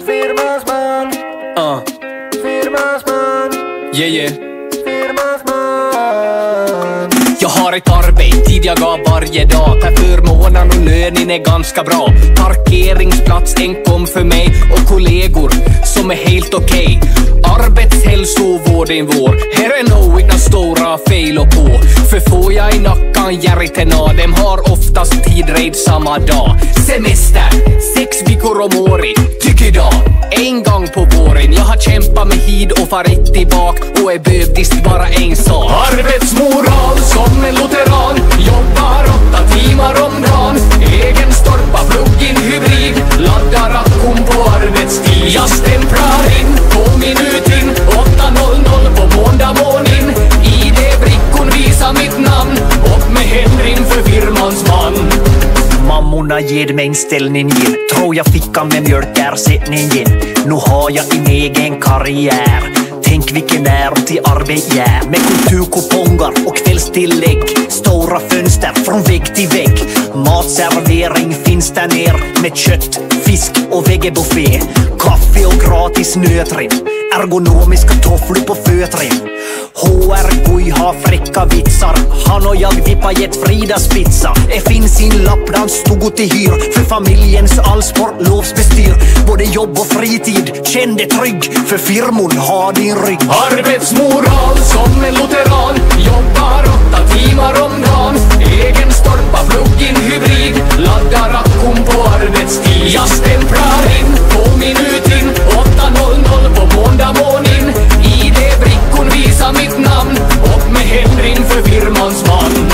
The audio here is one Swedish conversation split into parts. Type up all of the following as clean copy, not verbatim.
Firmas man. Firmas man. Yeah. Firmas man. Jag har ett arbete, tid jag gav varje dag. Per förmånen och lönen är ganska bra. Parkeringsplats enkom för mig och kollegor som är helt okej. Arbetshälsovård en vår. Här är nog inga stora fel och på. För får jag i nackan järriterna, dem har oftast tid red samma dag. Semester, 6 veckor om året. Tycker idag, en gång på våren. Jag har kämpat med hid och farit tillbaka och är behövdist bara en sak. Arbetsmoral som en lutheran. Jobbar 8 timmar om dagen. Egen stolpa, plug-in hybrid. Laddar akkum på arbetstid. Jag stämplar in på minutin 8.00 på måndag morgon. ID-brickon visar mitt namn. Upp med händer för firmans man. Mammorna ger mig en ställning igen. Tror jag fickan med mjölkersättningen. Nu har jag en egen karriär. Tänk vilken är till arbete är. Med kulturkuponger och kvällstillägg. Stora fönster från vägg till vägg. Matservering finns där ner. Med kött, fisk och vegebuffé. Kaffe och gratis nötrim. Ergonomiska tofflor på fötrim. HR Guy har fräcka vitsar. Han och jag vippar gett Fridas pizza. Det finns sin lappdans stod till hyr. För familjens allsport lovsbestyr. Både jobb och fritid, känn dig trygg. För firmon har din rygg. Arbetsmoral som en lutheran. Jobbar 8 timmar om dagen. Egen stolpa, plug-in hybrid. Laddar akkum på arbetstid. Jag stämplar in på minutin 8.00 på måndag morgon. ID-brickon visar mitt namn. Upp med händer för firmans man.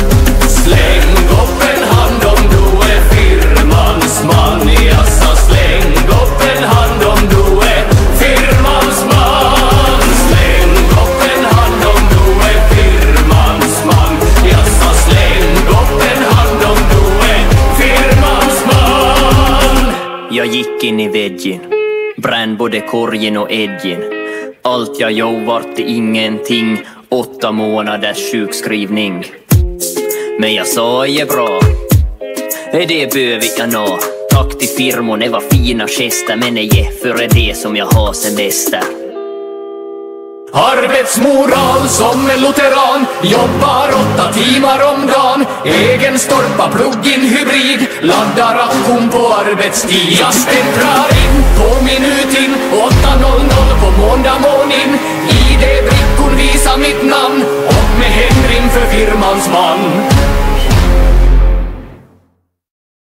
Släng upp en hand om du är firmans man. Jag sa släng upp en hand om du är firmans man. Släng upp en hand om du är firmans man. Jag sa släng upp en hand om du är firmans man. Jag gick in i väggen. Brann både korgen och edgen. Allt jag gjorde vart ingenting. 8 månaders sjukskrivning. Men jag sa är bra. Det behöver jag nå. Tack till firmon, det var fina gester. Men det för det som jag har semester. Arbetsmoral som en lutheran. Jobbar 8 timmar om dagen. Egen stolpa, plug-in hybrid. Laddar akkum på arbetstid. Jag stämplar in på minutin 8.00 på måndag morgon. ID-brickon visar mitt namn. Och med händer för firmans man.